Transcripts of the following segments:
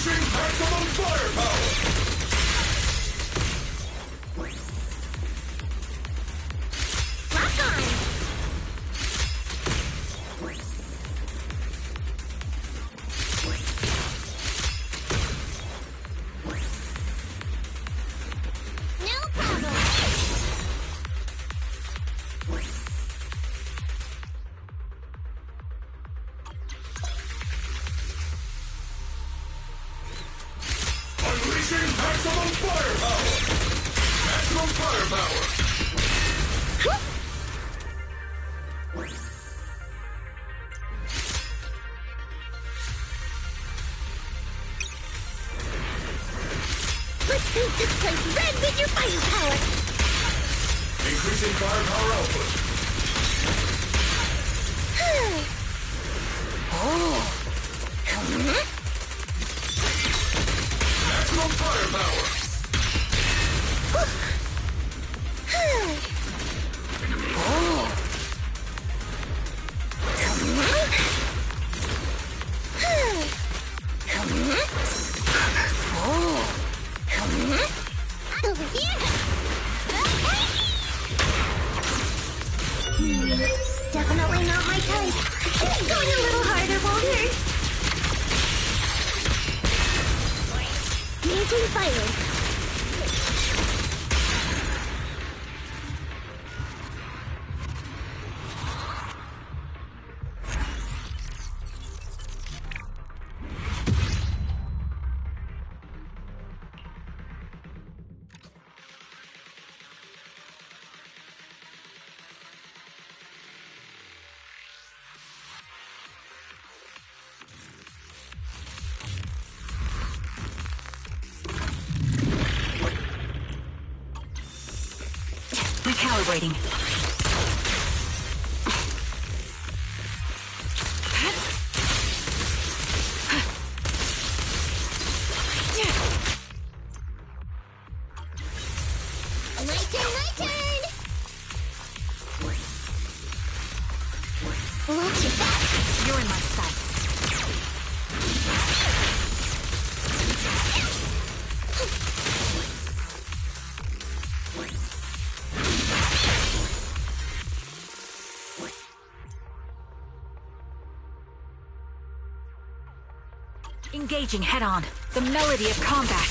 Unleashing maximum firepower! Rock on! No problem! Unleashing maximum firepower! Maximum firepower! Let's paint this place red with your firepower! Increasing firepower output. Oh! Maximum firepower! Over here! Definitely not my type. Going a little harder won't hurt. Maintain firing. Recalibrating. My turn, my turn! Watch your back! You're in my sight. Engaging head-on. The melody of combat.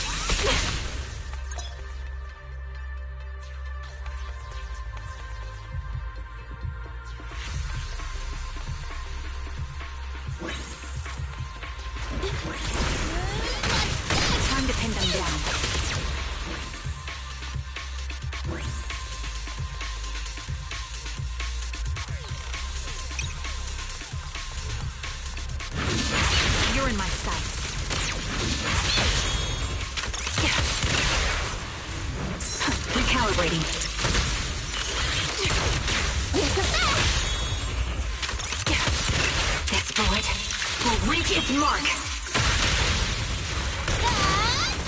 Time to pin them down. You're in my sight. Recalibrating. This bullet will reach its mark.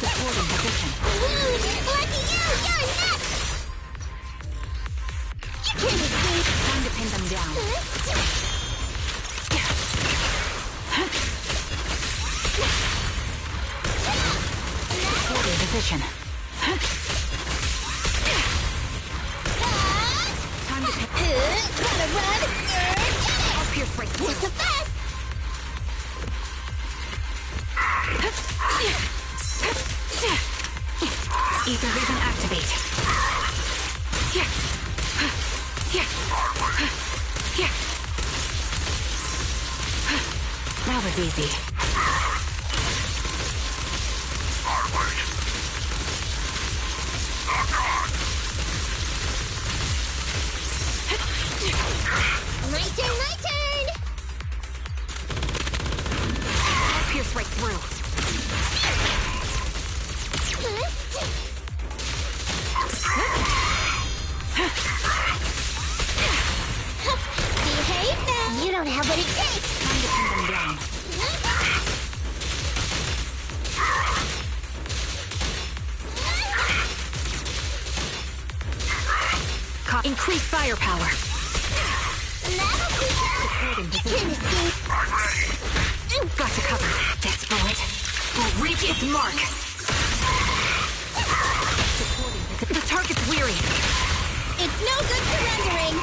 Supporting position. Lucky you! You're next! You can't escape! Time to pin them down. Supporting position. Time to pin. Gotta run! I'll pierce right through. It's a fast! Ether vision activate. That was easy. My turn, my turn! I'll pierce right through. Behave now! You don't have what it takes! Time to pin them down. Increase firepower. That'll be Supporting Can't position. escape! Got to cover. This bullet will reach its mark. The target's weary. It's no good surrendering.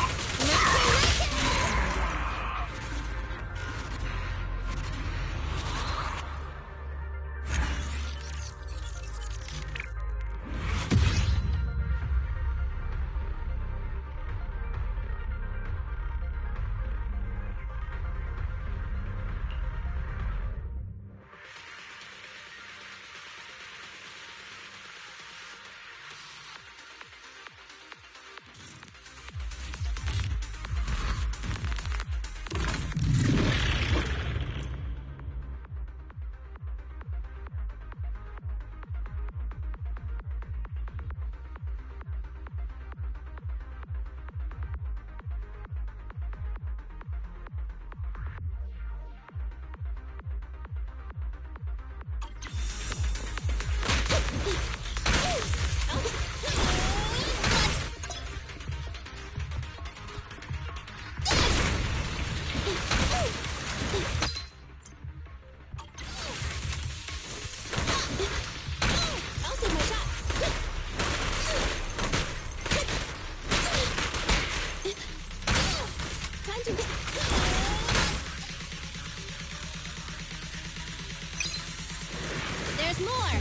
There's more!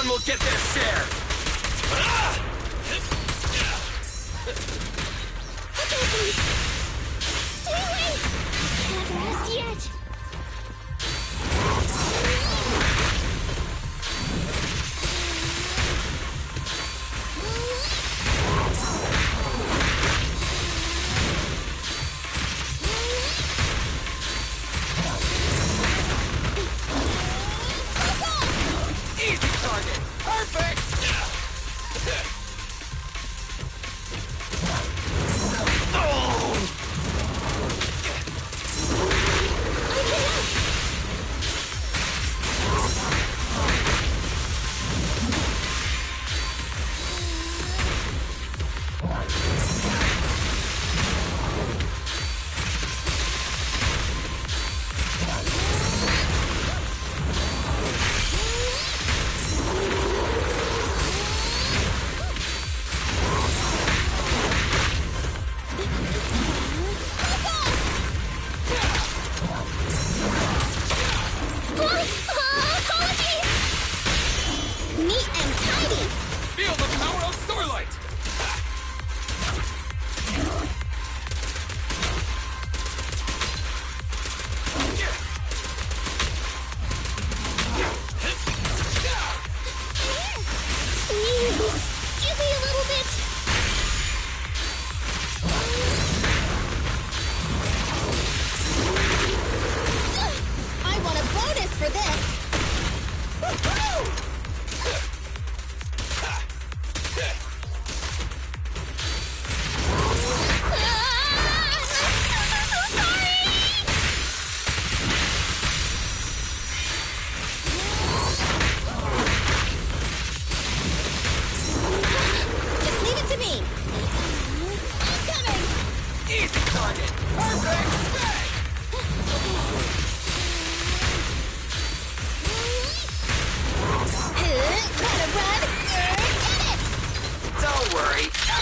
Will get their share! Okay, please. Stay away! Not rest yet. Easy target! Perfect!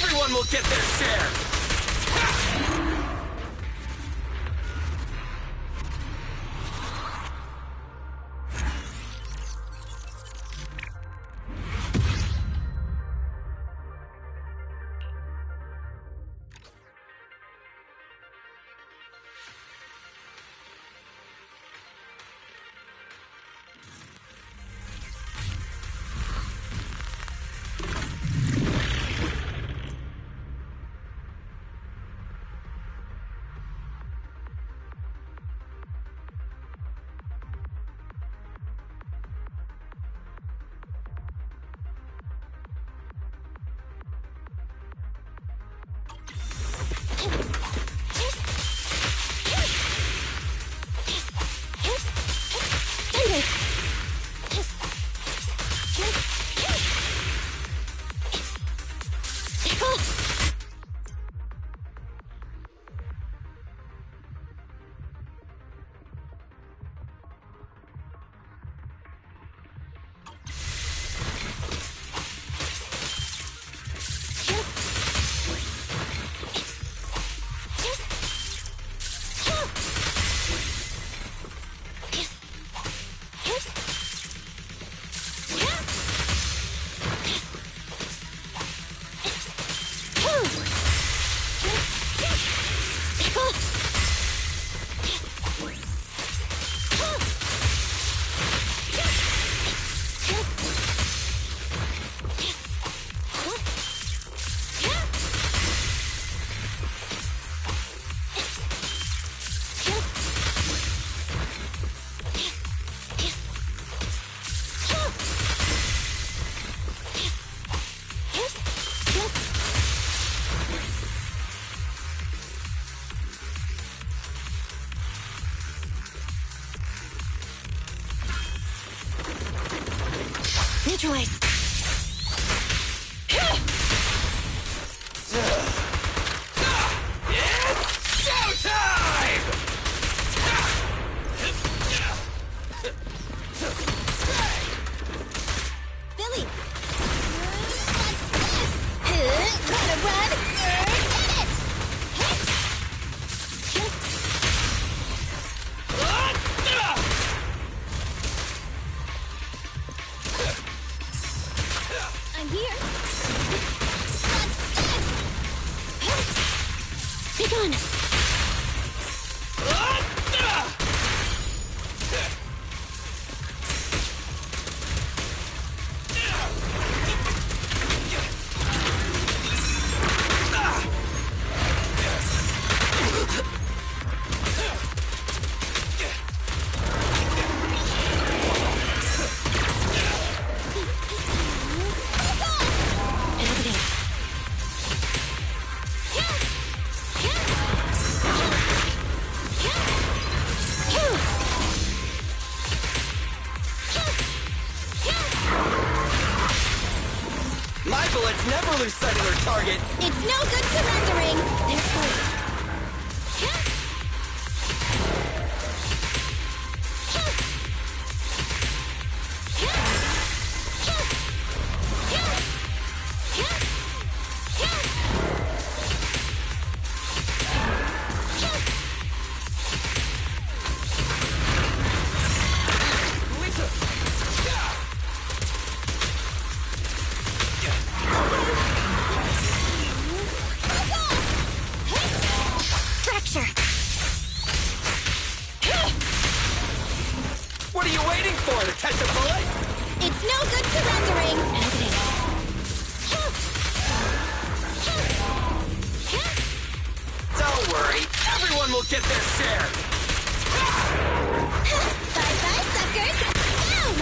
Everyone will get their share! choice. It's showtime! Billy! What's this? Gotta run! Get it! I'm here! What's this? Be gone! My bullets never lose sight of their target. It's no good surrendering! They're close. Fracture! What are you waiting for? To catch a bullet? It's no good surrendering! Don't worry. Everyone will get their share. Bye-bye, suckers! Down!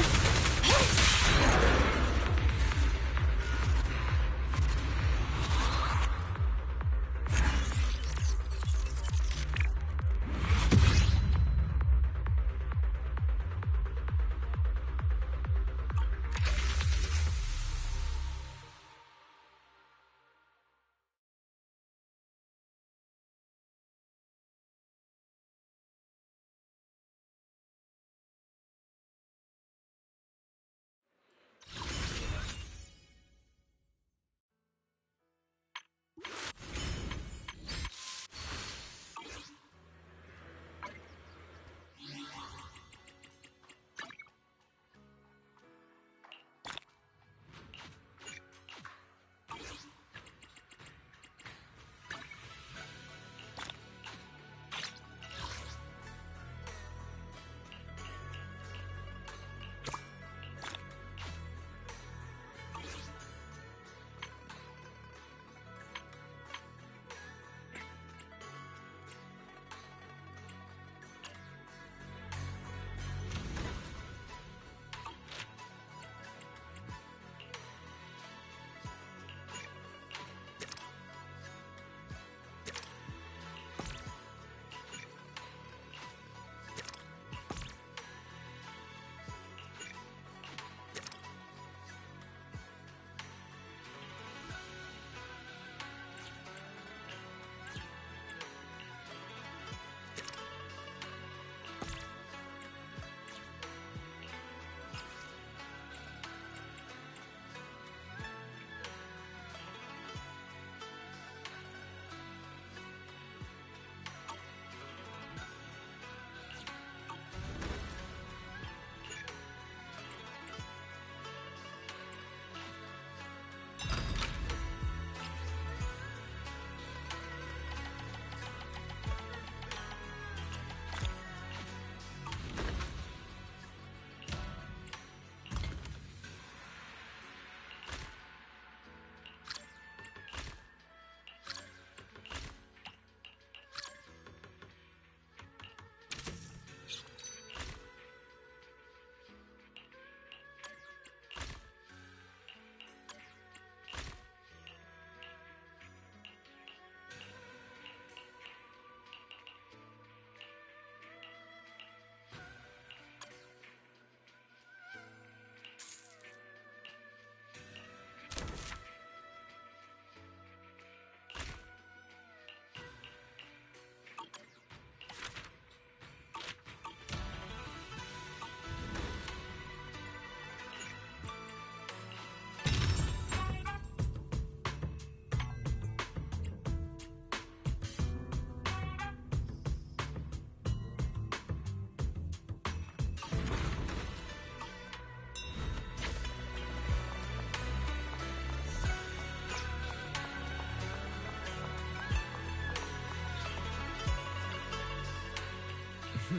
Hey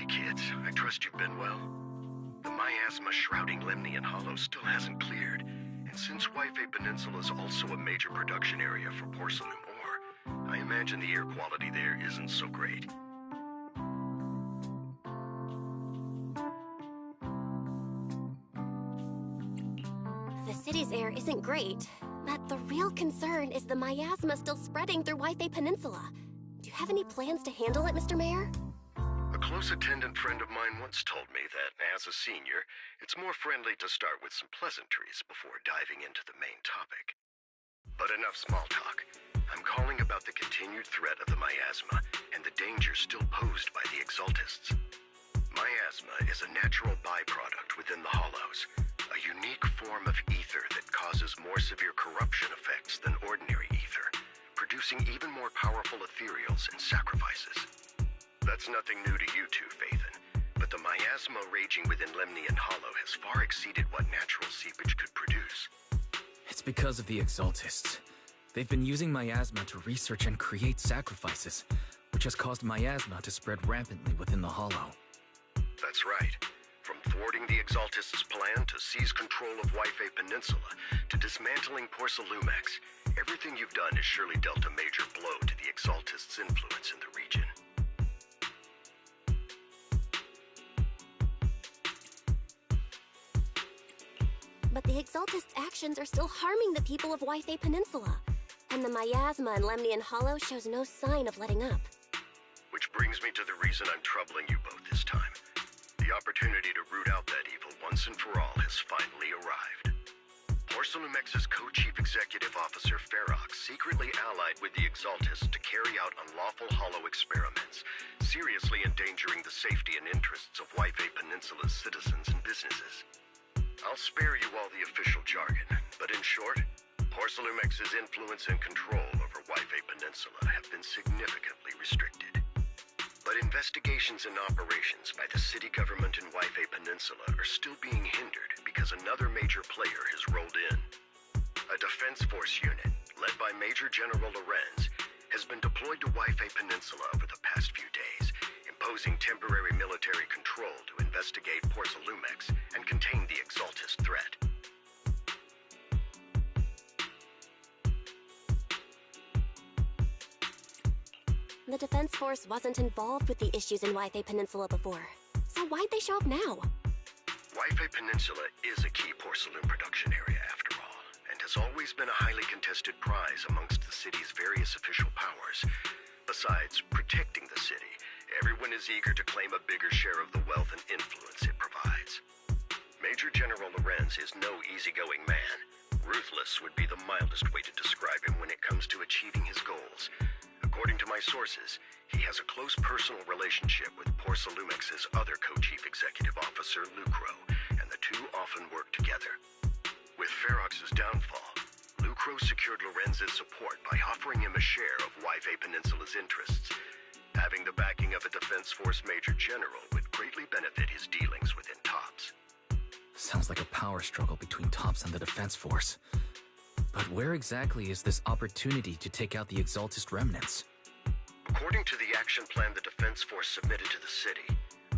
kids, I trust you've been well. The miasma shrouding Lemnian Hollow still hasn't cleared, and since Wi-Fi Peninsula is also a major production area for porcelain ore, I imagine the air quality there isn't so great. The city's air isn't great, but the real concern is the miasma still spreading through Wi-Fi Peninsula. Do you have any plans to handle it, Mr. Mayor? A close attendant friend of mine once told me that, as a senior, it's more friendly to start with some pleasantries before diving into the main topic. But enough small talk. I'm calling about the continued threat of the miasma and the danger still posed by the Exaltists. Miasma is a natural byproduct within the Hollows, a unique form of ether that causes more severe corruption effects than ordinary ether, producing even more powerful ethereals and sacrifices. That's nothing new to you two, Phaethon, but the miasma raging within Lemnian Hollow has far exceeded what natural seepage could produce. It's because of the Exaltists. They've been using miasma to research and create sacrifices, which has caused miasma to spread rampantly within the Hollow. That's right. From thwarting the Exaltists' plan to seize control of Wi-Fi Peninsula to dismantling Porcelumex, everything you've done has surely dealt a major blow to the Exaltists' influence in the region. But the Exaltists' actions are still harming the people of Wi-Fi Peninsula, and the miasma in Lemnian Hollow shows no sign of letting up. Which brings me to the reason I'm troubling you both this time. The opportunity to root out that evil once and for all has finally arrived. Porcelumex's co-chief executive officer Ferox secretly allied with the Exaltists to carry out unlawful hollow experiments, seriously endangering the safety and interests of Wi-Fi Peninsula's citizens and businesses. I'll spare you all the official jargon, but in short, Porcelumex's influence and control over Wi-Fi Peninsula have been significantly restricted. But investigations and operations by the city government in Wi-Fi Peninsula are still being hindered because another major player has rolled in. A defense force unit, led by Major General Lorenz, has been deployed to Wi-Fi Peninsula over the past few days, imposing temporary military control to investigate Porcelumex and contain the Exaltist threat. The Defense Force wasn't involved with the issues in Wi-Fi Peninsula before, so why'd they show up now? Wi-Fi Peninsula is a key porcelain production area after all, and has always been a highly contested prize amongst the city's various official powers. Besides protecting the city, everyone is eager to claim a bigger share of the wealth and influence it provides. Major General Lorenz is no easygoing man. Ruthless would be the mildest way to describe him when it comes to achieving his goals. According to my sources, he has a close personal relationship with Porcelumex's other co-chief executive officer, Lucro, and the two often work together. With Ferox's downfall, Lucro secured Lorenz's support by offering him a share of Wi-Fi Peninsula's interests. Having the backing of a Defense Force Major General would greatly benefit his dealings within TOPS. Sounds like a power struggle between TOPS and the Defense Force. But where exactly is this opportunity to take out the Exaltist remnants? According to the action plan the Defense Force submitted to the city,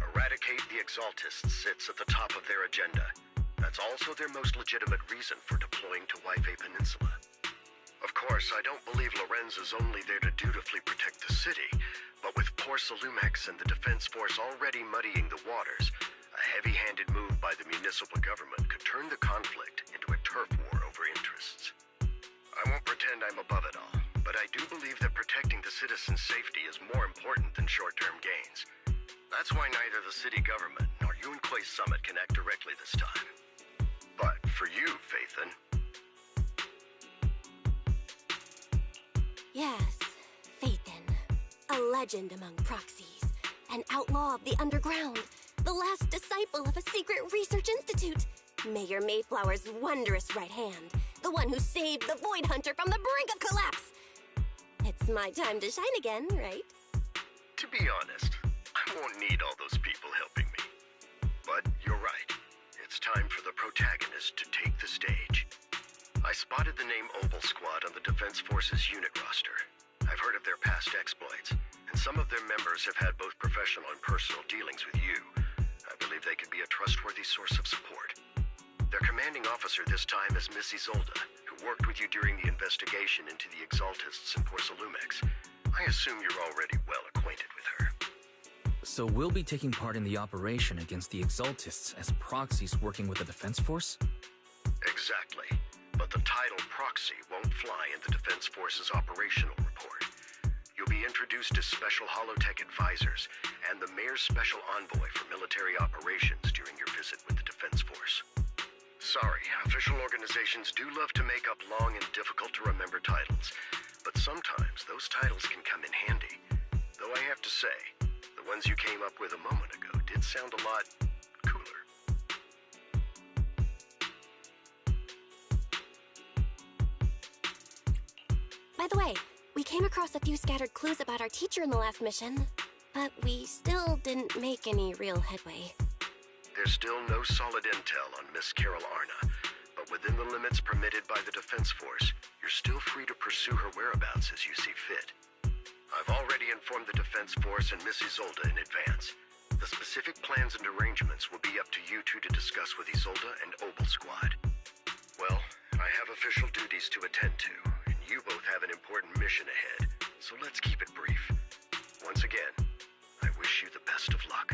eradicate the Exaltists sits at the top of their agenda. That's also their most legitimate reason for deploying to Wi-Fi Peninsula. Of course, I don't believe Lorenz is only there to dutifully protect the city, but with Porcelumex and the Defense Force already muddying the waters, a heavy-handed move by the municipal government could turn the conflict into a turf war over interests. I won't pretend I'm above it all, but I do believe that protecting the citizens' safety is more important than short-term gains. That's why neither the city government nor Yunquay Summit can act directly this time. But for you, Phaethon... Yes, Phaethon. A legend among proxies. An outlaw of the underground. The last disciple of a secret research institute. Mayor Mayflower's wondrous right hand. The one who saved the Void Hunter from the brink of collapse. It's my time to shine again, right? To be honest, I won't need all those people helping me. But you're right. It's time for the protagonist to take the stage. I spotted the name Obel Squad on the Defense Forces unit roster. I've heard of their past exploits, and some of their members have had both professional and personal dealings with you. I believe they could be a trustworthy source of support. Their commanding officer this time is Miss Isolde, who worked with you during the investigation into the Exaltists in Porcelumex. I assume you're already well acquainted with her. So we'll be taking part in the operation against the Exaltists as proxies working with the Defense Force? Exactly. But the title proxy won't fly in the Defense Force's operational report. You'll be introduced as Special Holotech Advisors and the Mayor's Special Envoy for Military Operations during your visit with the Defense Force. Sorry, official organizations do love to make up long and difficult-to-remember titles, but sometimes those titles can come in handy. Though I have to say, the ones you came up with a moment ago did sound a lot cooler. By the way, we came across a few scattered clues about our teacher in the last mission, but we still didn't make any real headway. There's still no solid intel on Miss Carol Arna, but within the limits permitted by the Defense Force, you're still free to pursue her whereabouts as you see fit. I've already informed the Defense Force and Miss Isolde in advance. The specific plans and arrangements will be up to you two to discuss with Isolde and Obel Squad. Well, I have official duties to attend to, and you both have an important mission ahead, so let's keep it brief. Once again, I wish you the best of luck.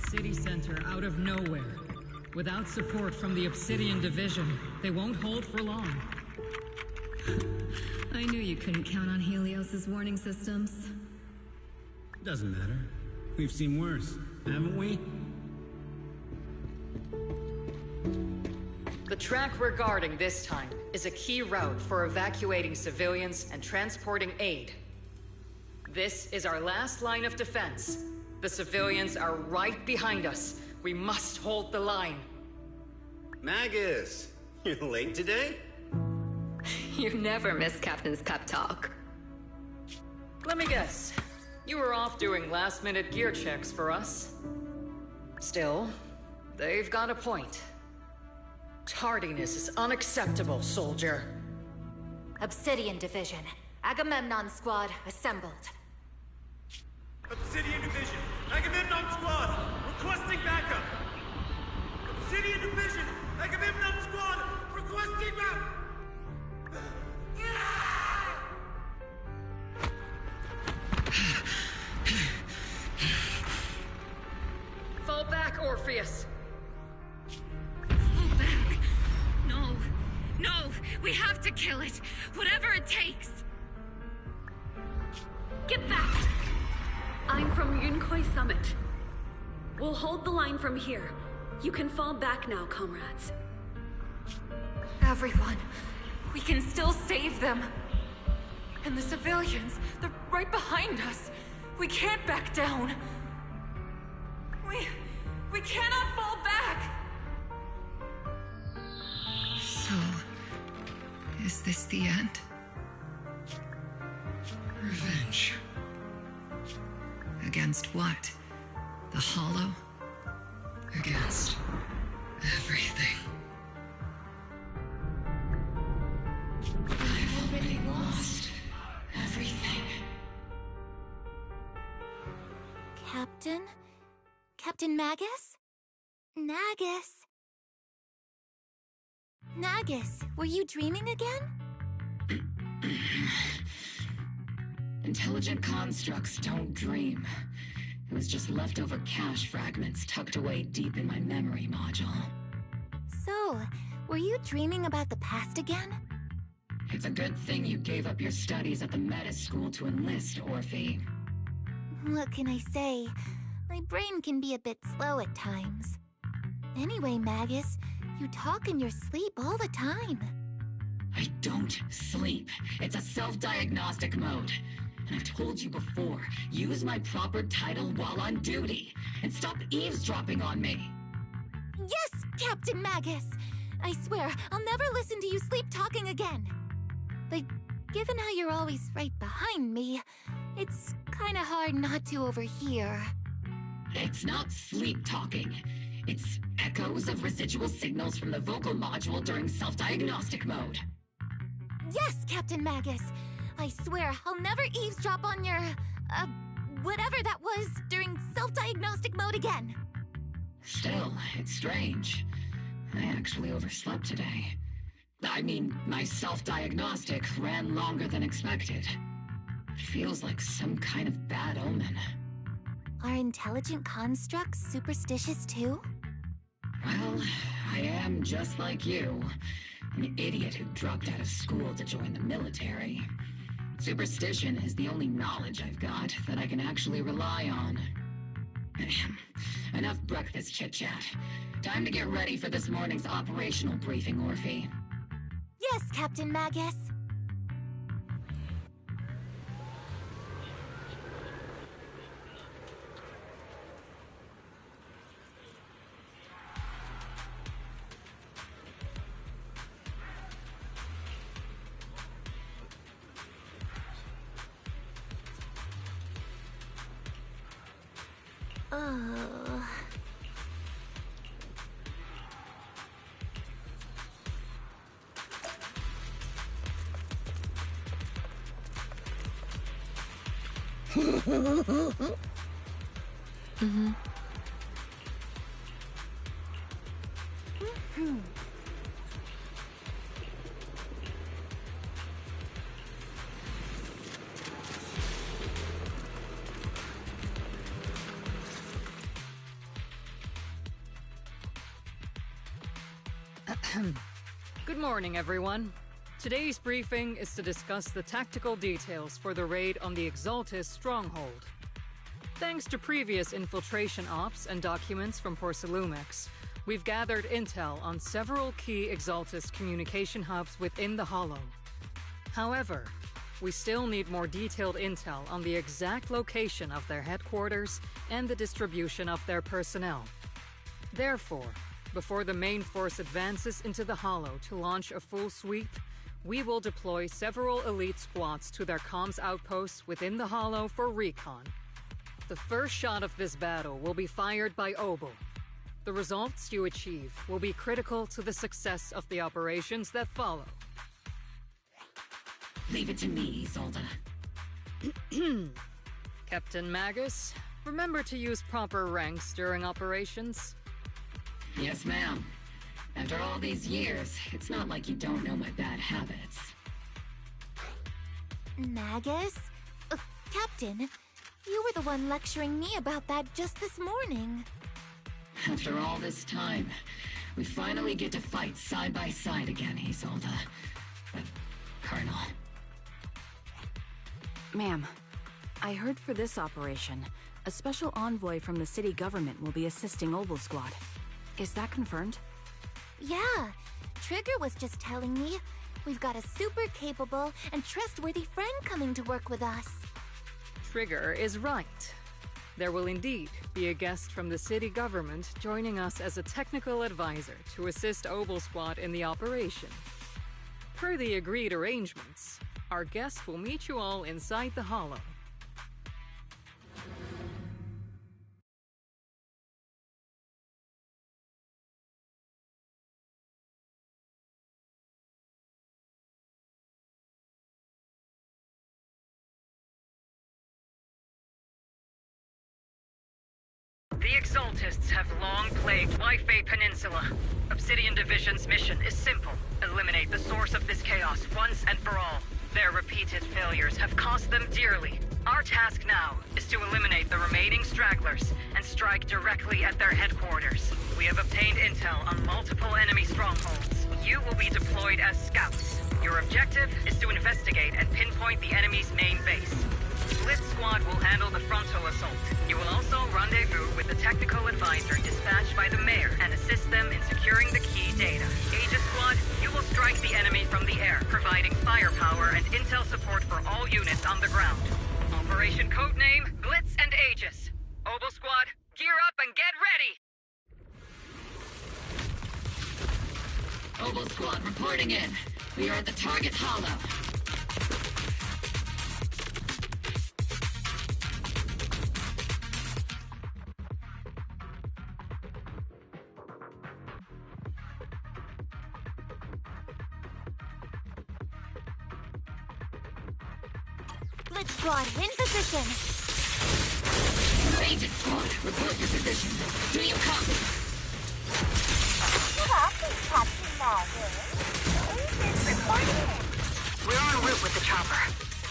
City center out of nowhere. Without support from the Obsidian Division, they won't hold for long. I knew you couldn't count on Helios's warning systems. Doesn't matter. We've seen worse, haven't we? The track we're guarding this time is a key route for evacuating civilians and transporting aid. This is our last line of defense. The civilians are right behind us. We must hold the line. Magus, you're late today? You never miss Captain's pep talk. Let me guess. You were off doing last-minute gear checks for us. Still, they've got a point. Tardiness is unacceptable, soldier. Obsidian Division. Agamemnon Squad assembled. Obsidian Division, Agamemnon Squad, requesting backup. Obsidian Division, Agamemnon Squad, requesting backup. Fall back, Orpheus. Fall back. No. No. We have to kill it. Whatever it takes. Get back! I'm from Yunkoi Summit. We'll hold the line from here. You can fall back now, comrades. Everyone. We can still save them. And the civilians, they're right behind us. We can't back down. We cannot fall back! So, is this the end? Revenge. Against what? The Hollow? Against everything. I've really lost everything. Captain? Captain Magus? Nagus? Nagus, were you dreaming again? Intelligent constructs don't dream. It was just leftover cache fragments tucked away deep in my memory module. So, were you dreaming about the past again? It's a good thing you gave up your studies at the meta school to enlist, Orphe. What can I say? My brain can be a bit slow at times. Anyway, Magus, you talk in your sleep all the time. I don't sleep. It's a self-diagnostic mode. And I've told you before, use my proper title while on duty, and stop eavesdropping on me. Yes, Captain Magus! I swear, I'll never listen to you sleep-talking again. But given how you're always right behind me, it's kinda hard not to overhear. It's not sleep-talking. It's echoes of residual signals from the vocal module during self-diagnostic mode. Yes, Captain Magus! I swear, I'll never eavesdrop on your, whatever that was during self-diagnostic mode again. Still, it's strange. I actually overslept today. I mean, my self-diagnostic ran longer than expected. It feels like some kind of bad omen. Are intelligent constructs superstitious too? Well, I am just like you. An idiot who dropped out of school to join the military. Superstition is the only knowledge I've got that I can actually rely on. Enough breakfast chit-chat. Time to get ready for this morning's operational briefing, Orphe. Yes, Captain Magus. Good morning, everyone. Today's briefing is to discuss the tactical details for the raid on the Exaltis stronghold. Thanks to previous infiltration ops and documents from Porcelumex, we've gathered intel on several key Exaltis communication hubs within the Hollow. However, we still need more detailed intel on the exact location of their headquarters and the distribution of their personnel. Therefore, before the main force advances into the Hollow to launch a full sweep, we will deploy several elite squads to their comms outposts within the Hollow for recon. The first shot of this battle will be fired by Obel. The results you achieve will be critical to the success of the operations that follow. Leave it to me, Isolde. Captain Magus, remember to use proper ranks during operations. Yes, ma'am. After all these years, it's not like you don't know my bad habits. Magus? Captain, you were the one lecturing me about that just this morning. After all this time, we finally get to fight side by side again, Isolde. Colonel. Ma'am, I heard for this operation, a special envoy from the city government will be assisting Obel Squad. Is that confirmed? Yeah, Trigger was just telling me we've got a super capable and trustworthy friend coming to work with us. Trigger is right. There will indeed be a guest from the city government joining us as a technical advisor to assist Obel Squad in the operation. Per the agreed arrangements, our guest will meet you all inside the Hollow. The Exaltists have long plagued Wi-Fi Peninsula. Obsidian Division's mission is simple. Eliminate the source of this chaos once and for all. Their repeated failures have cost them dearly. Our task now is to eliminate the remaining stragglers and strike directly at their headquarters. We have obtained intel on multiple enemy strongholds. You will be deployed as scouts. Your objective is to investigate and pinpoint the enemy's main base. Blitz Squad will handle the frontal assault. You will also rendezvous with the technical advisor dispatched by the mayor and assist them in securing the key data. Aegis Squad, you will strike the enemy from the air, providing firepower and intel support for all units on the ground. Operation codename Blitz and Aegis. Obel Squad, gear up and get ready! Obel Squad reporting in. We are at the target hollow. Blitz Squad, in position! Aegis Squad, report your position. Do you copy? Copy, Captain Marvel. Aegis reporting. We're en route with the chopper.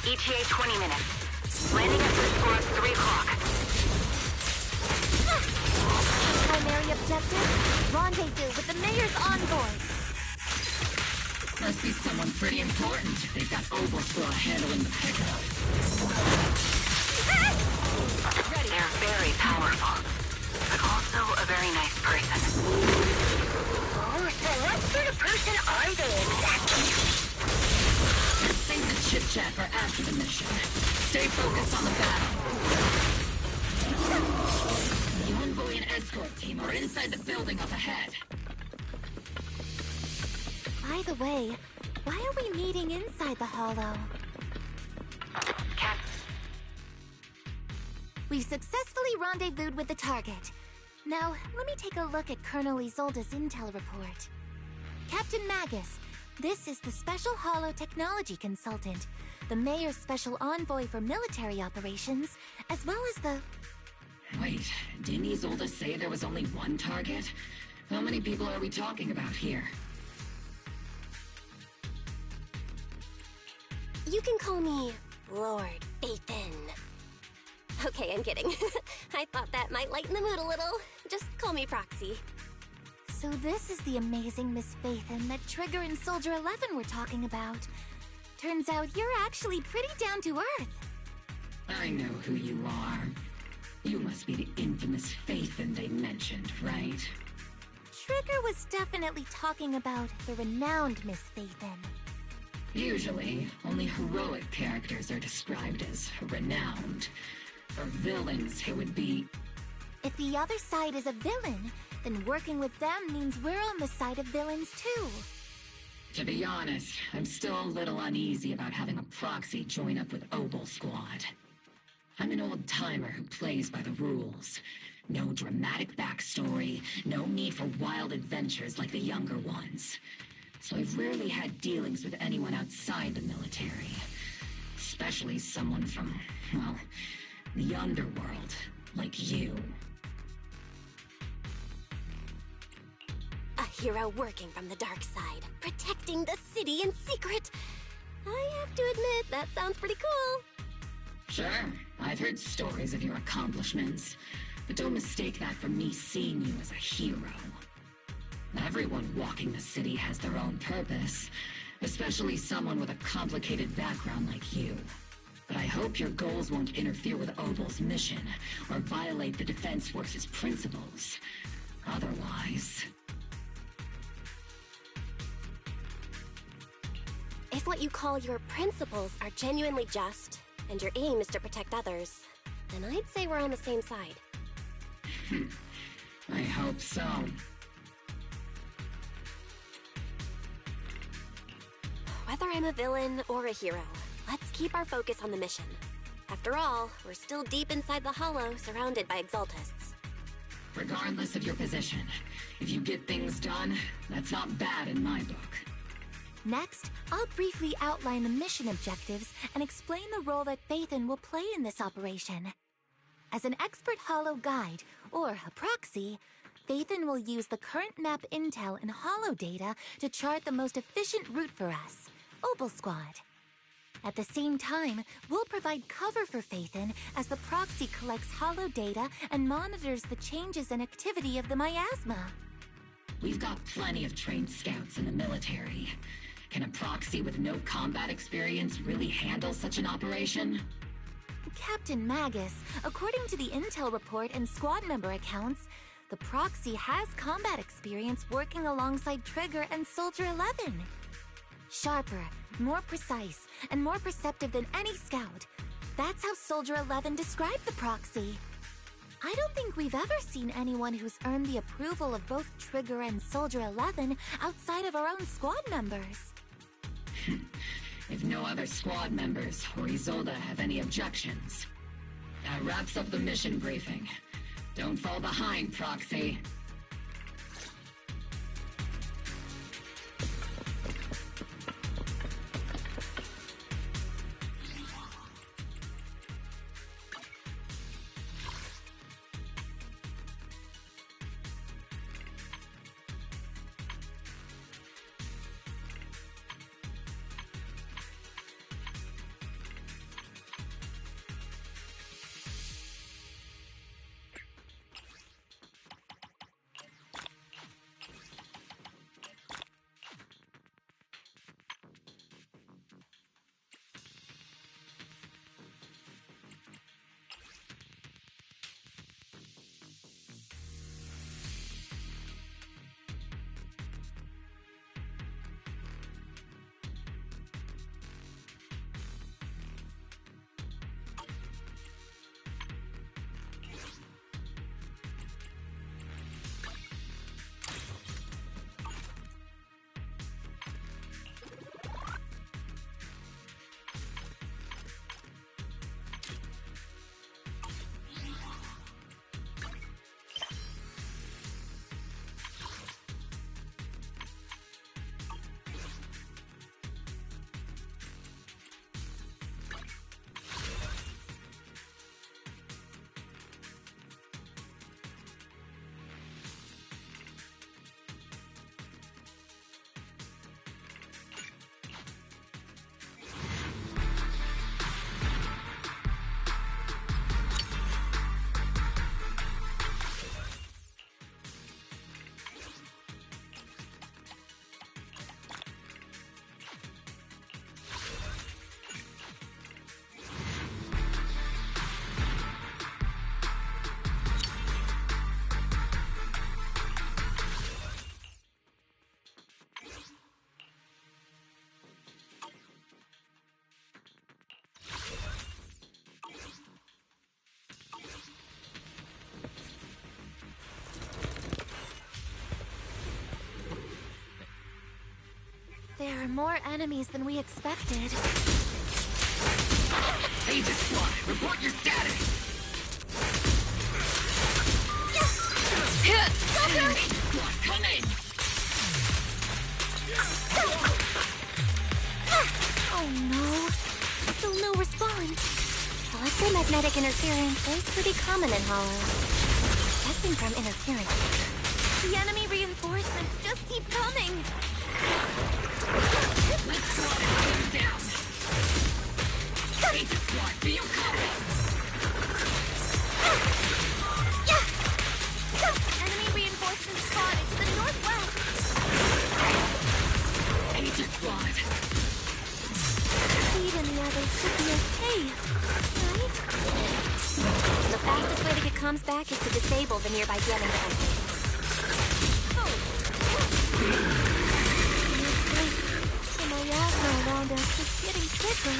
ETA 20 minutes. Landing at Blitz Squad 3 o'clock. Primary objective, rendezvous with the mayor's envoy. Must be someone pretty important. They've got Obel Squad handling the pickup. They're very powerful, but also a very nice person. Oh, so what sort of person are they exactly? Let's save the chit-chat for after the mission. Stay focused on the battle. The envoy and escort team are inside the building up ahead. By the way, why are we meeting inside the hollow? Cap. We've successfully rendezvoused with the target. Now, let me take a look at Colonel Isolde's intel report. Captain Magus, this is the Special Hollow Technology Consultant, the Mayor's Special Envoy for Military Operations, as well as the... Wait, didn't Isolde say there was only one target? How many people are we talking about here? You can call me Lord Phaethon. Okay, I'm kidding. I thought that might lighten the mood a little. Just call me Proxy. So this is the amazing Miss Phaethon that Trigger and Soldier 11 were talking about. Turns out you're actually pretty down to earth. I know who you are. You must be the infamous Phaethon they mentioned, right? Trigger was definitely talking about the renowned Miss Phaethon. Usually, only heroic characters are described as renowned. For villains, it would be... If the other side is a villain, then working with them means we're on the side of villains too. To be honest, I'm still a little uneasy about having a proxy join up with Obel Squad. I'm an old-timer who plays by the rules. No dramatic backstory, no need for wild adventures like the younger ones. So I've rarely had dealings with anyone outside the military. Especially someone from, well, the underworld, like you. A hero working from the dark side, protecting the city in secret. I have to admit, that sounds pretty cool. Sure, I've heard stories of your accomplishments, but don't mistake that for me seeing you as a hero. Everyone walking the city has their own purpose, especially someone with a complicated background like you. But I hope your goals won't interfere with Obel's mission, or violate the Defense Force's principles. Otherwise... If what you call your principles are genuinely just, and your aim is to protect others, then I'd say we're on the same side. I hope so. Whether I'm a villain or a hero, let's keep our focus on the mission. After all, we're still deep inside the hollow, surrounded by Exaltists. Regardless of your position, if you get things done, that's not bad in my book. Next, I'll briefly outline the mission objectives and explain the role that Phaethon will play in this operation. As an expert holo guide, or a proxy, Phaethon will use the current map intel and holo data to chart the most efficient route for us, Opal Squad. At the same time, we'll provide cover for Phaethon as the proxy collects holo data and monitors the changes and activity of the miasma. We've got plenty of trained scouts in the military. Can a proxy with no combat experience really handle such an operation? Captain Magus, according to the intel report and squad member accounts, the proxy has combat experience working alongside Trigger and Soldier 11. Sharper, more precise, and more perceptive than any scout. That's how Soldier 11 described the proxy. I don't think we've ever seen anyone who's earned the approval of both Trigger and Soldier 11 outside of our own squad members. If no other squad members or Isolde have any objections. That wraps up the mission briefing. Don't fall behind, Proxy. There are more enemies than we expected. Aegis Squad, report your status! Enemy Squad, come in! Oh no. Still no response. Electromagnetic interference is pretty common in Hollow. Guessing from interference. The enemy reinforcements just keep coming. Let's squad and bring him down! Aegis Squad, do you copy? Enemy reinforcements spotted to the northwest. Aegis Squad! Speed and the others should be okay, right? The fastest way to get comms back is to disable the nearby jamming devices. The miasma around us is getting thicker.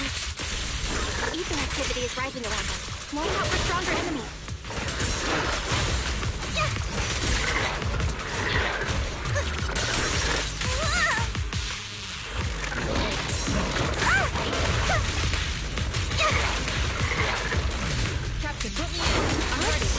Ether activity is rising around us. Why not for stronger enemies? Captain, put me in. I'm ready.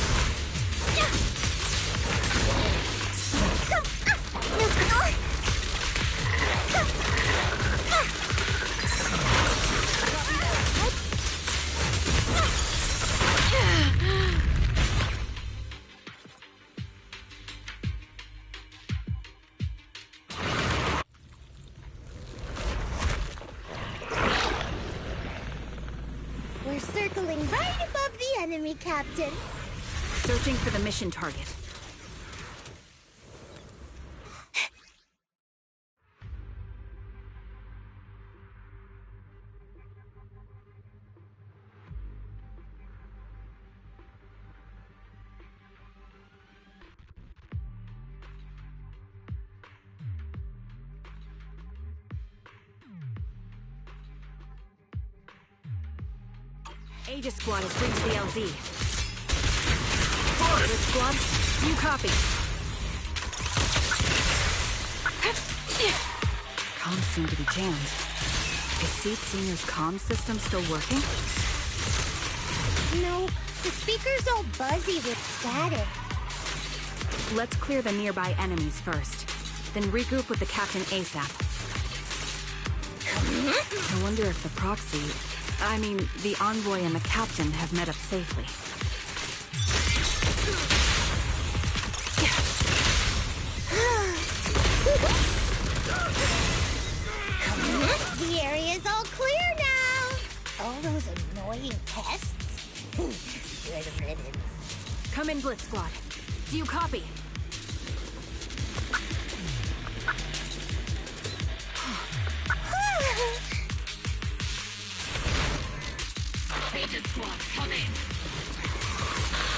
We're circling right above the enemy, Captain. Searching for the mission target. Aegis Squad has reached the LZ. Aegis Squad, you copy. Comms seem to be jammed. Is Seed Senior's comm system still working? No, the speaker's all buzzy with static. Let's clear the nearby enemies first, then regroup with the Captain ASAP. I wonder if the proxy... the envoy and the captain have met up safely. The area's all clear now! All those annoying pests? Good riddance. Come in, Blitz Squad. Do you copy? Aegis Squad, come in!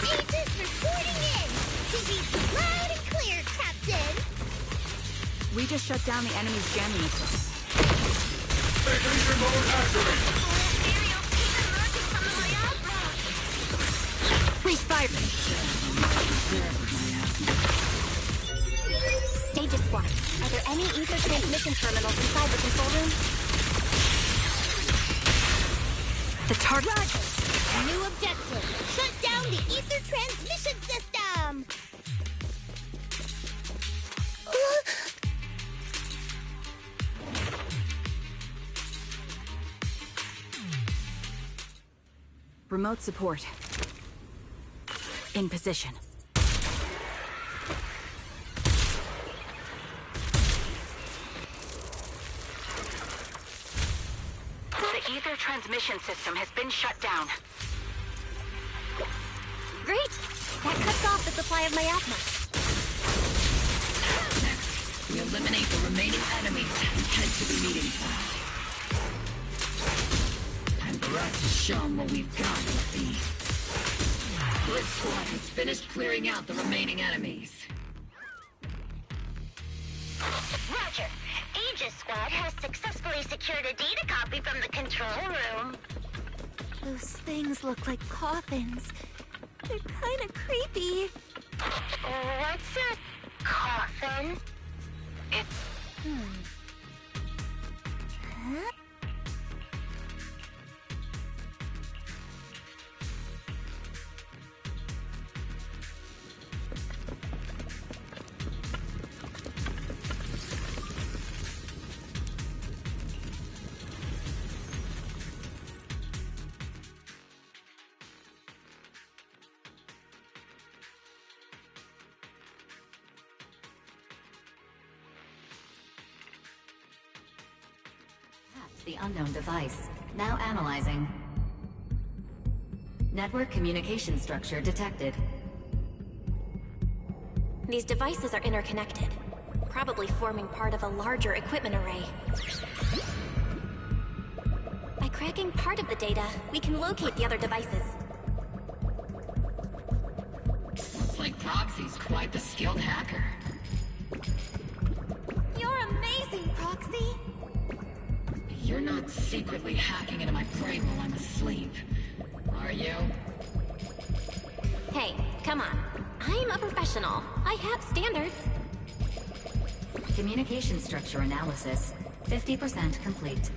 Aegis reporting in! TV loud and clear, Captain! We just shut down the enemy's jamming equipment. Ignition mode activated! Please fire! Aegis Squad, are there any ether transmission terminals inside the control room? The target... Roger! New objective! Shut down the ether transmission system! Remote support. In position. The ether transmission system has been shut down. Great! That cuts off the supply of miasma. Next, we eliminate the remaining enemies and head to the meeting point. And for us to show them what we've got with the... Blitz Squad has finished clearing out the remaining enemies. Roger! Aegis Squad has successfully secured a data copy from the control room. Those things look like coffins. They're kind of creepy. What's a coffin? It's... Huh? The unknown device. Now analyzing. Network communication structure detected. These devices are interconnected, probably forming part of a larger equipment array. By cracking part of the data, we can locate the other devices. Looks like Proxy's quite the skilled hacker. You're amazing, Proxy! You're not secretly hacking into my brain while I'm asleep, are you? Hey, come on. I'm a professional. I have standards. Communication structure analysis. 50% complete.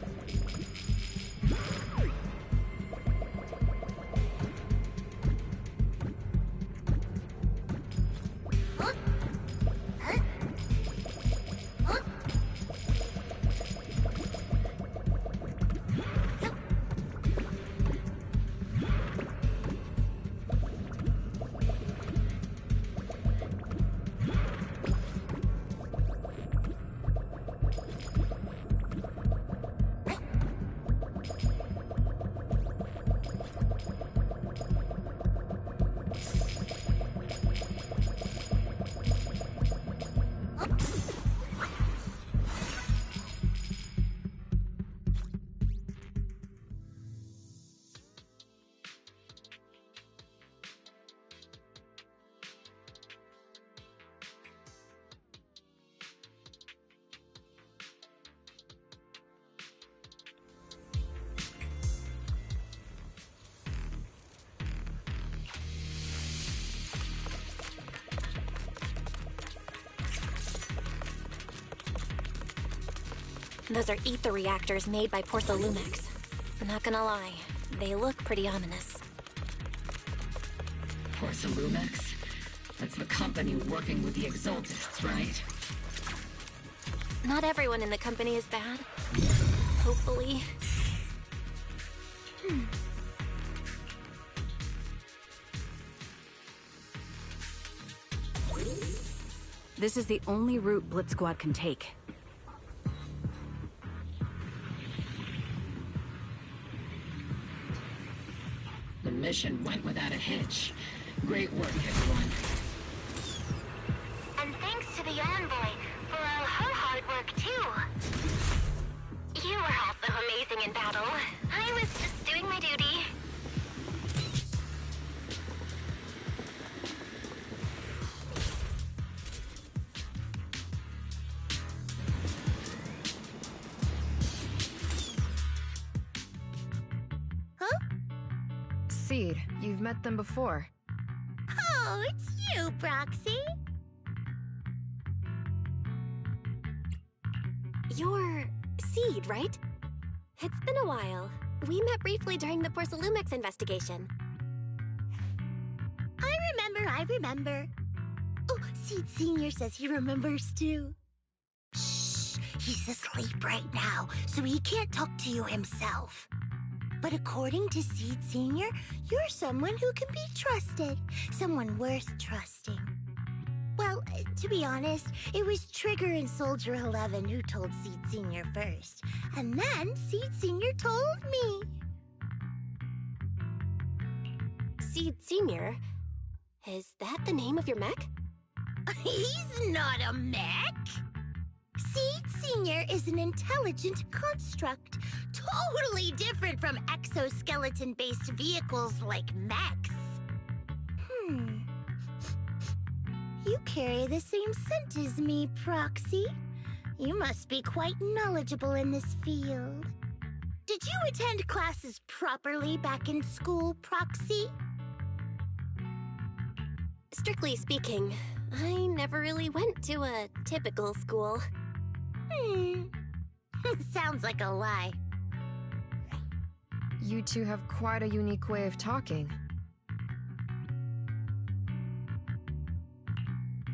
Those are ether reactors made by Porthalumex. Not gonna lie, they look pretty ominous. Porthalumex? That's the company working with the Exaltists, right? Not everyone in the company is bad. Hopefully. This is the only route Blitz Squad can take. The mission went without a hitch. Great work, everyone. And thanks to the envoy for all her hard work, too. You were also amazing in battle. I was just doing my duty. Seed, you've met them before. Oh, it's you, Proxy. You're Seed, right? It's been a while. We met briefly during the Porthalumex investigation. I remember. Oh, Seed Sr. says he remembers too. Shh, he's asleep right now, so he can't talk to you himself. But according to Seed Sr., you're someone who can be trusted. Someone worth trusting. Well, to be honest, it was Trigger and Soldier 11 who told Seed Sr. first. And then Seed Sr. told me. Seed Sr.? Is that the name of your mech? He's not a mech. Seed Sr. is an intelligent construct, totally different from exoskeleton-based vehicles like mechs. You carry the same scent as me, Proxy. You must be quite knowledgeable in this field. Did you attend classes properly back in school, Proxy? Strictly speaking, I never really went to a typical school. Sounds like a lie. You two have quite a unique way of talking.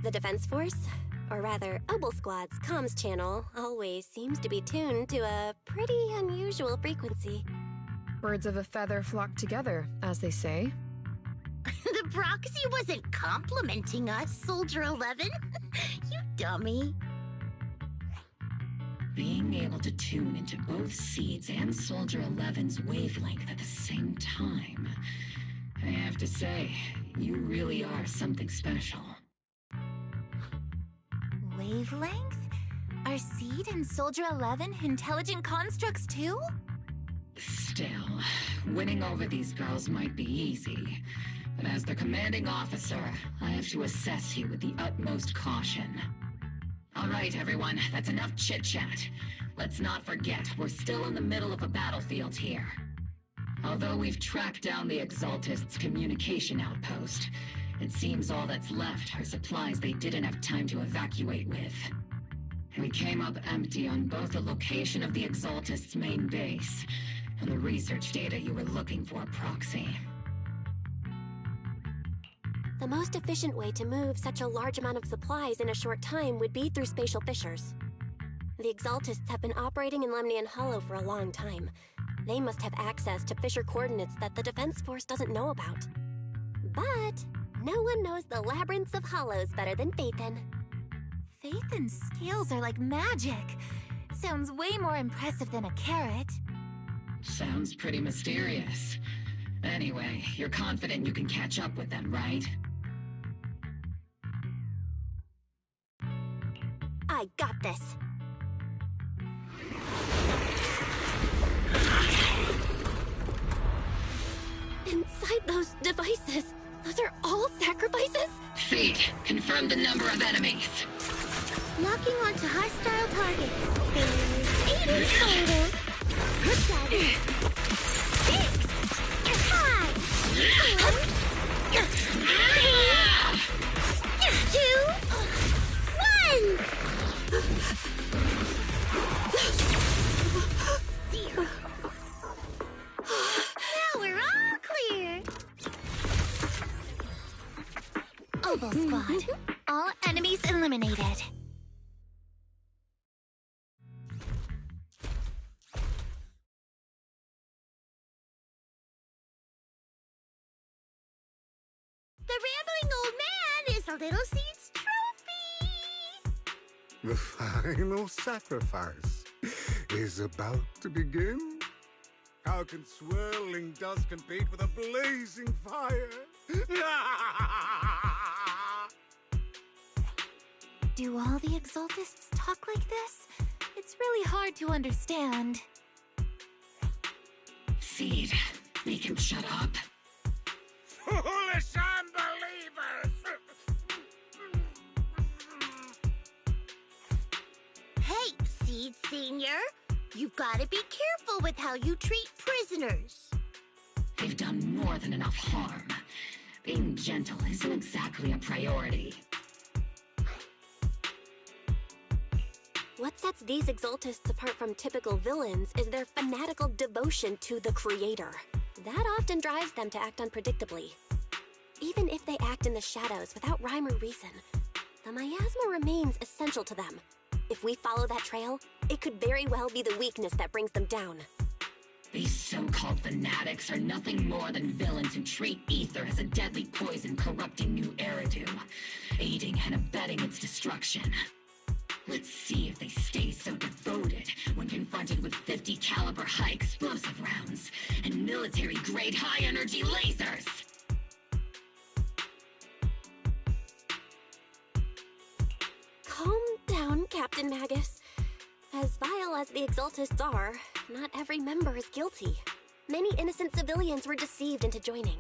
The Defense Force, or rather, Obel Squad's comms channel, always seems to be tuned to a pretty unusual frequency. Birds of a feather flock together, as they say. The Proxy wasn't complimenting us, Soldier 11. You dummy. Being able to tune into both Seed's and Soldier 11's wavelength at the same time. I have to say, you really are something special. Wavelength? Are Seed and Soldier 11 intelligent constructs too? Still, winning over these girls might be easy. But as their commanding officer, I have to assess you with the utmost caution. All right, everyone, that's enough chit-chat. Let's not forget, we're still in the middle of a battlefield here. Although we've tracked down the Exaltists' communication outpost, it seems all that's left are supplies they didn't have time to evacuate with. We came up empty on both the location of the Exaltists' main base and the research data you were looking for, Proxy. The most efficient way to move such a large amount of supplies in a short time would be through spatial fissures. The Exaltists have been operating in Lemnian Hollow for a long time. They must have access to fissure coordinates that the Defense Force doesn't know about. But no one knows the labyrinths of hollows better than Phaethon. Phaethon's scales are like magic. Sounds way more impressive than a carrot. Sounds pretty mysterious. Anyway, you're confident you can catch up with them, right? I got this. Inside those devices, those are all sacrifices? Fate, confirm the number of enemies. Locking onto hostile targets. There's 8 in total. Look at it. 6. 5. 2. 1. Oval Squad. All enemies eliminated. The rambling old man is a little seed's trophy. The final sacrifice is about to begin. How can swirling dust compete with a blazing fire? Do all the Exaltists talk like this? It's really hard to understand. Seed, make him shut up. Foolish unbelievers! Hey, Seed Senior. You've got to be careful with how you treat prisoners. They've done more than enough harm. Being gentle isn't exactly a priority. What sets these Exaltists apart from typical villains is their fanatical devotion to the Creator. That often drives them to act unpredictably. Even if they act in the shadows without rhyme or reason, the miasma remains essential to them. If we follow that trail, it could very well be the weakness that brings them down. These so-called fanatics are nothing more than villains who treat ether as a deadly poison corrupting new Eridu, aiding and abetting its destruction. Let's see if they stay so devoted when confronted with 50 caliber high explosive rounds and military-grade high-energy lasers! Calm down, Captain Magus. As vile as the Exaltists are, not every member is guilty. Many innocent civilians were deceived into joining.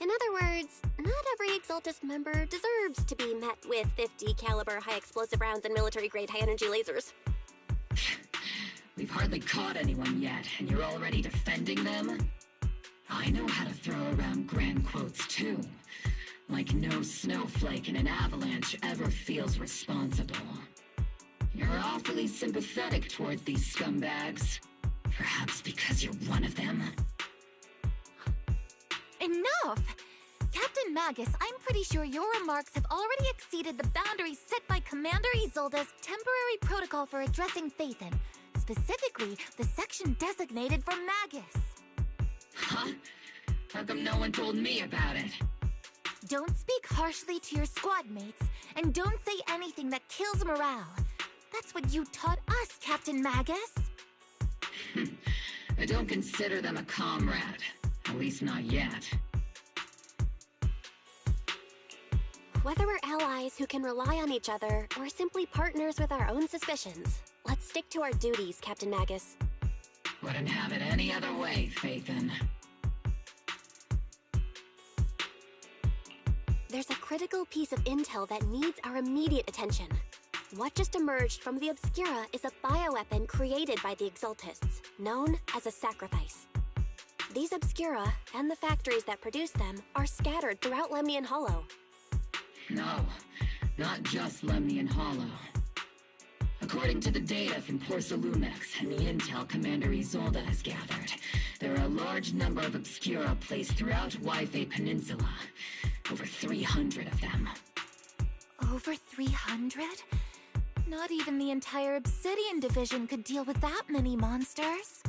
In other words, not every Exaltist member deserves to be met with 50 caliber high explosive rounds and military-grade high-energy lasers. We've hardly caught anyone yet, and you're already defending them? I know how to throw around grand quotes too. Like no snowflake in an avalanche ever feels responsible. You're awfully sympathetic towards these scumbags. Perhaps because you're one of them? Enough! Captain Magus, I'm pretty sure your remarks have already exceeded the boundaries set by Commander Isolde's temporary protocol for addressing Phaethon, specifically the section designated for Magus. Huh? How come no one told me about it? Don't speak harshly to your squad mates, and don't say anything that kills morale. That's what you taught us, Captain Magus. I don't consider them a comrade. At least not yet. Whether we're allies who can rely on each other, or simply partners with our own suspicions, let's stick to our duties, Captain Magus. Wouldn't have it any other way, Phaethon. There's a critical piece of intel that needs our immediate attention. What just emerged from the Obscura is a bioweapon created by the Exaltists, known as a sacrifice. These Obscura, and the factories that produce them, are scattered throughout Lemnian Hollow. No, not just Lemnian Hollow. According to the data from Porcelumex and the intel Commander Isolde has gathered, there are a large number of Obscura placed throughout Yfei Peninsula. Over 300 of them. Over 300? Not even the entire Obsidian Division could deal with that many monsters.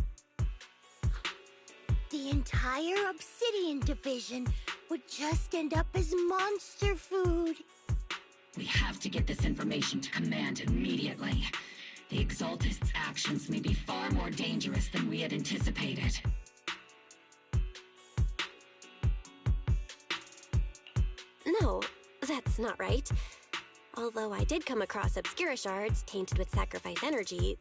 The entire Obsidian Division would just end up as monster food. We have to get this information to Command immediately. The Exaltists' actions may be far more dangerous than we had anticipated. No, that's not right. Although I did come across Obscura shards tainted with sacrifice energy,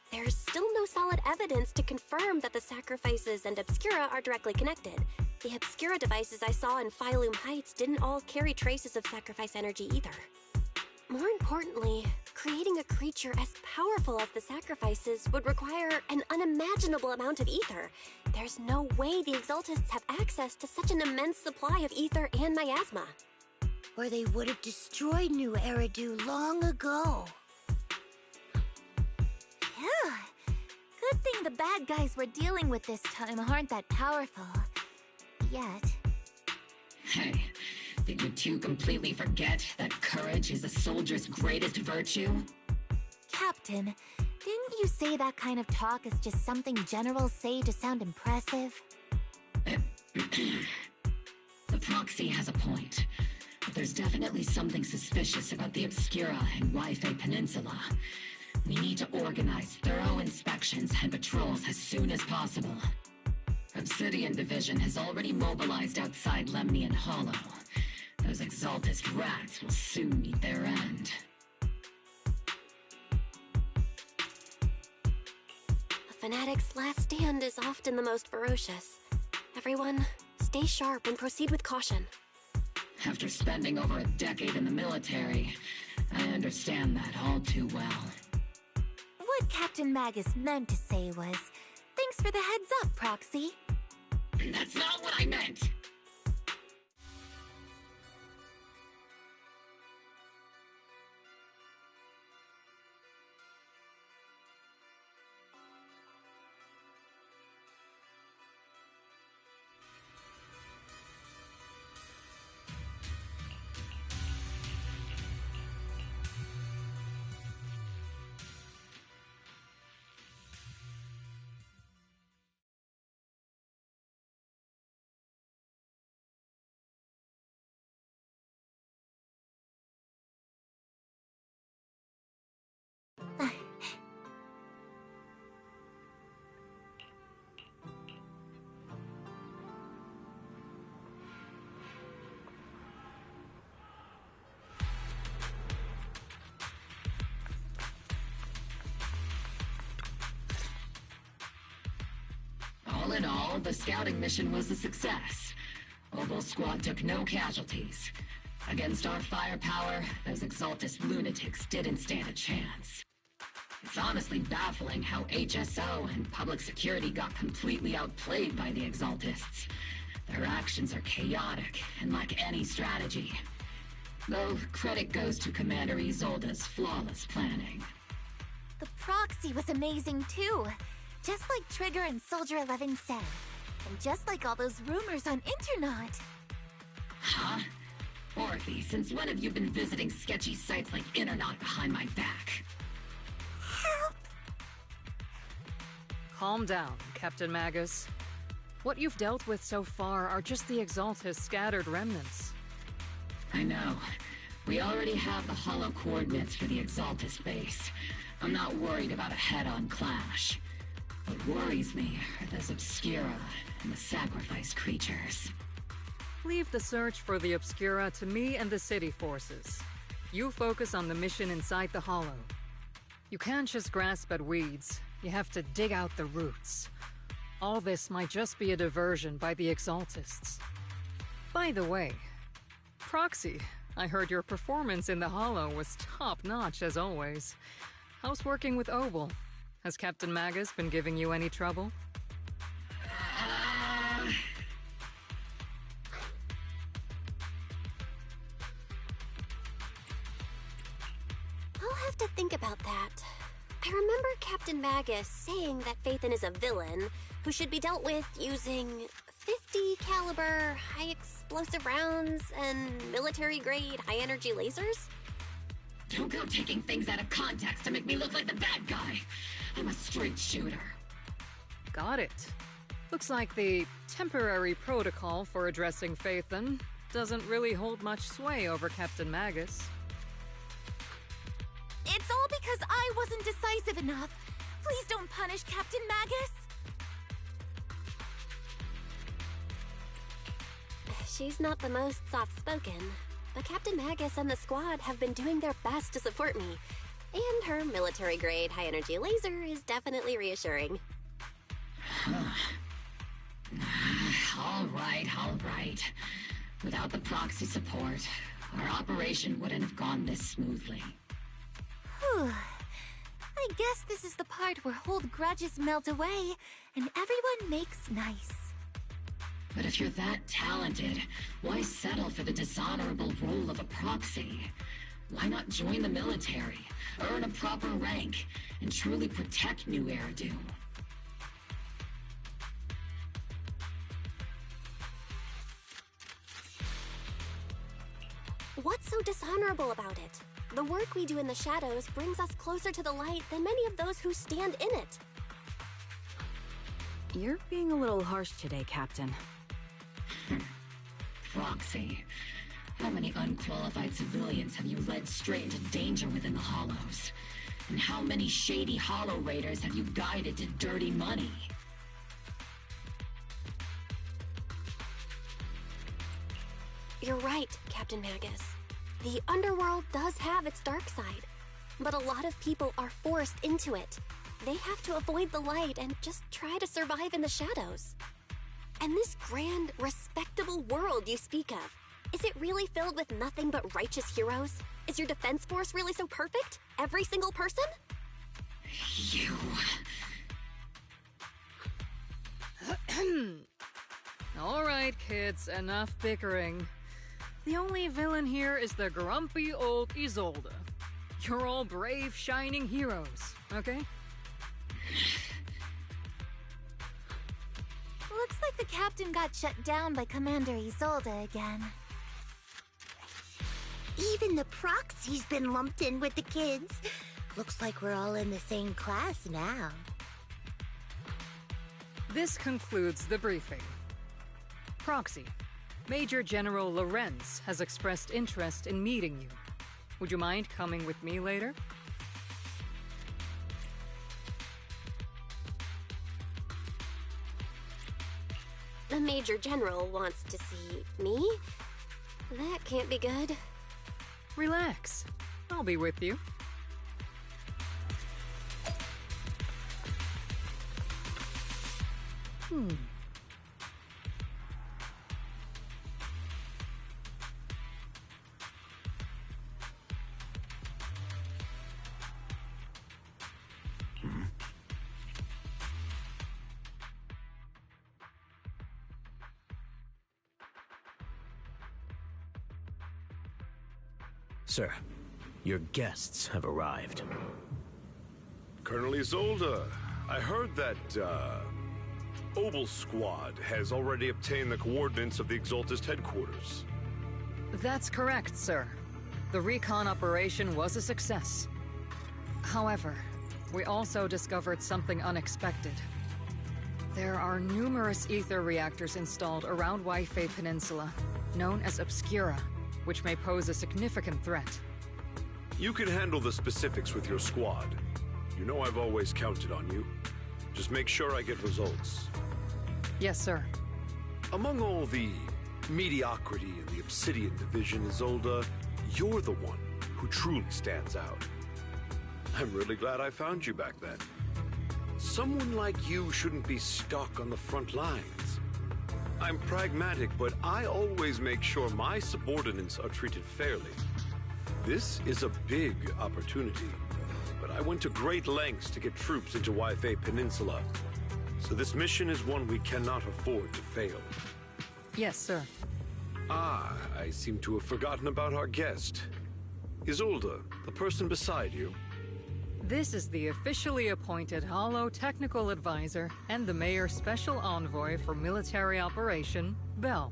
there's still no solid evidence to confirm that the sacrifices and Obscura are directly connected. The Obscura devices I saw in Phylum Heights didn't all carry traces of sacrifice energy either. More importantly, creating a creature as powerful as the sacrifices would require an unimaginable amount of ether. There's no way the Exaltists have access to such an immense supply of ether and miasma. Or they would have destroyed New Eridu long ago. Phew. Good thing the bad guys we're dealing with this time aren't that powerful. Yet. Hey, Did you two completely forget that courage is a soldier's greatest virtue? Captain, didn't you say that kind of talk is just something generals say to sound impressive? The proxy has a point. But there's definitely something suspicious about the Obscura and Wi-Fi Peninsula. We need to organize thorough inspections and patrols as soon as possible. Obsidian Division has already mobilized outside Lemnian Hollow. Those Exaltist rats will soon meet their end. A fanatic's last stand is often the most ferocious. Everyone, stay sharp and proceed with caution. After spending over a decade in the military, I understand that all too well. What Captain Magus meant to say was, thanks for the heads up, Proxy. That's not what I meant! All in all, the scouting mission was a success. Obel Squad took no casualties. Against our firepower, those Exaltist lunatics didn't stand a chance. It's honestly baffling how HSO and public security got completely outplayed by the Exaltists. Their actions are chaotic and lack any strategy. Though credit goes to Commander Isolde's flawless planning. The proxy was amazing too. Just like Trigger and Soldier 11 said. And just like all those rumors on Internet. Huh? Orphe, since when have you been visiting sketchy sites like Internet behind my back? Help! Calm down, Captain Magus. What you've dealt with so far are just the Exaltist scattered remnants. I know. We already have the hollow coordinates for the Exaltist base. I'm not worried about a head-on clash. What worries me are those Obscura and the sacrifice creatures. Leave the search for the Obscura to me and the city forces. You focus on the mission inside the Hollow. You can't just grasp at weeds. You have to dig out the roots. All this might just be a diversion by the Exaltists. By the way, Proxy, I heard your performance in the Hollow was top-notch as always. How's working with Obel? Has Captain Magus been giving you any trouble? I'll have to think about that. I remember Captain Magus saying that Phaethon is a villain who should be dealt with using 50 caliber high explosive rounds and military-grade high-energy lasers? Don't go taking things out of context to make me look like the bad guy. I'm a straight shooter. Got it. Looks like the temporary protocol for addressing Phaethon doesn't really hold much sway over Captain Magus. It's all because I wasn't decisive enough. Please don't punish Captain Magus. She's not the most soft-spoken, but Captain Magus and the squad have been doing their best to support me. And her military-grade high-energy laser is definitely reassuring. All right. Without the proxy support, our operation wouldn't have gone this smoothly. Whew. I guess this is the part where old grudges melt away and everyone makes nice. But if you're that talented, why settle for the dishonorable role of a proxy? Why not join the military, earn a proper rank, and truly protect New Eridu? What's so dishonorable about it? The work we do in the shadows brings us closer to the light than many of those who stand in it. You're being a little harsh today, Captain. Proxy. How many unqualified civilians have you led straight into danger within the Hollows? And how many shady Hollow Raiders have you guided to dirty money? You're right, Captain Magus. The underworld does have its dark side, but a lot of people are forced into it. They have to avoid the light and just try to survive in the shadows. And this grand, respectable world you speak of, is it really filled with nothing but righteous heroes? Is your defense force really so perfect? Every single person? You... All right, kids, enough bickering. The only villain here is the grumpy old Isolde. You're all brave, shining heroes, okay? Looks like the captain got shut down by Commander Isolde again. Even the proxy's been lumped in with the kids. Looks like we're all in the same class now. This concludes the briefing. Proxy, Major General Lorenz has expressed interest in meeting you. Would you mind coming with me later? The Major General wants to see me? That can't be good. Relax. I'll be with you. Sir, your guests have arrived. Colonel Isolde, I heard that, Obel Squad has already obtained the coordinates of the Exaltist headquarters. That's correct, sir. The recon operation was a success. However, we also discovered something unexpected. There are numerous ether reactors installed around Waifei Peninsula, known as Obscura, which may pose a significant threat. You can handle the specifics with your squad. You know I've always counted on you. Just make sure I get results. Yes, sir. Among all the mediocrity in the Obsidian Division, Isolde, you're the one who truly stands out. I'm really glad I found you back then. Someone like you shouldn't be stuck on the front lines. I'm pragmatic, but I always make sure my subordinates are treated fairly. This is a big opportunity, but I went to great lengths to get troops into Waifei Peninsula. So this mission is one we cannot afford to fail. Yes, sir. Ah, I seem to have forgotten about our guest. Isolde, the person beside you. This is the officially appointed Hollow Technical Advisor and the Mayor's Special Envoy for Military Operation, Bell.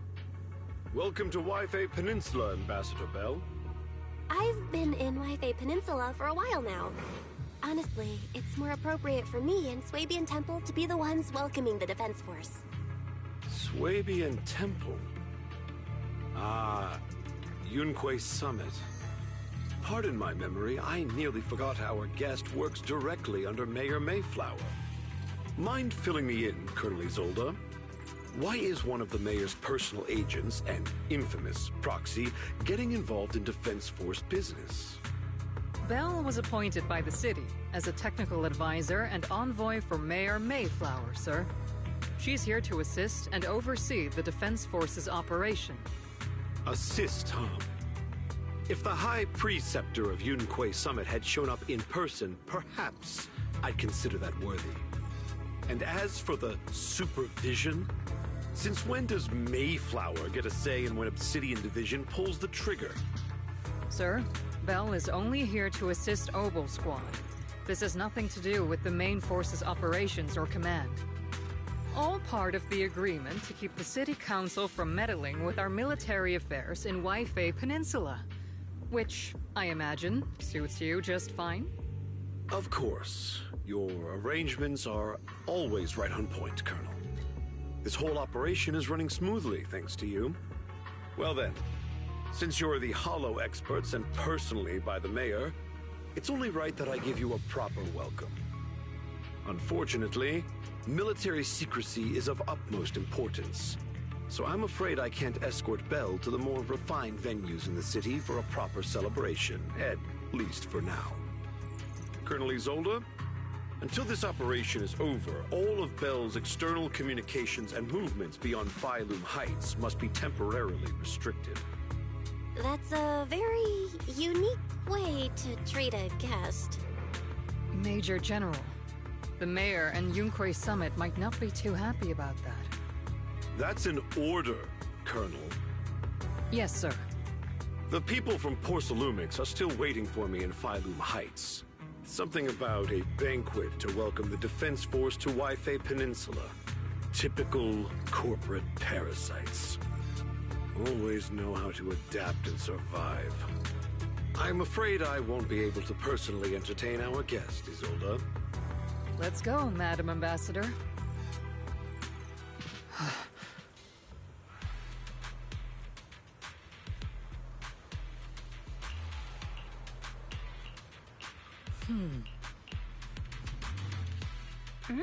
Welcome to Waifei Peninsula, Ambassador Bell. I've been in Waifei Peninsula for a while now. Honestly, it's more appropriate for me and Swabian Temple to be the ones welcoming the Defense Force. Swabian Temple? Ah, Yunquei Summit. Pardon my memory, I nearly forgot our guest works directly under Mayor Mayflower. Mind filling me in, Colonel Isolde? Why is one of the mayor's personal agents, an infamous proxy, getting involved in Defense Force business? Bell was appointed by the city as a technical advisor and envoy for Mayor Mayflower, sir. She's here to assist and oversee the Defense Force's operation. Assist, huh? If the High Preceptor of Yunquei Summit had shown up in person, perhaps I'd consider that worthy. And as for the supervision, since when does Mayflower get a say in when Obsidian Division pulls the trigger? Sir, Bell is only here to assist Obel Squad. This has nothing to do with the main force's operations or command. All part of the agreement to keep the City Council from meddling with our military affairs in Waifei Peninsula. Which, I imagine, suits you just fine? Of course. Your arrangements are always right on point, Colonel. This whole operation is running smoothly, thanks to you. Well then, since you're the Hollow experts and personally by the mayor, it's only right that I give you a proper welcome. Unfortunately, military secrecy is of utmost importance, so I'm afraid I can't escort Belle to the more refined venues in the city for a proper celebration, at least for now. Colonel Isolde, until this operation is over, all of Belle's external communications and movements beyond Phylum Heights must be temporarily restricted. That's a very unique way to treat a guest. Major General, the mayor and Yunhui Summit might not be too happy about that. That's an order, Colonel. Yes, sir. The people from Porcelumix are still waiting for me in Phylum Heights. Something about a banquet to welcome the Defense Force to Waifei Peninsula. Typical corporate parasites. Always know how to adapt and survive. I'm afraid I won't be able to personally entertain our guest, Isolde. Let's go, Madam Ambassador. Hmm?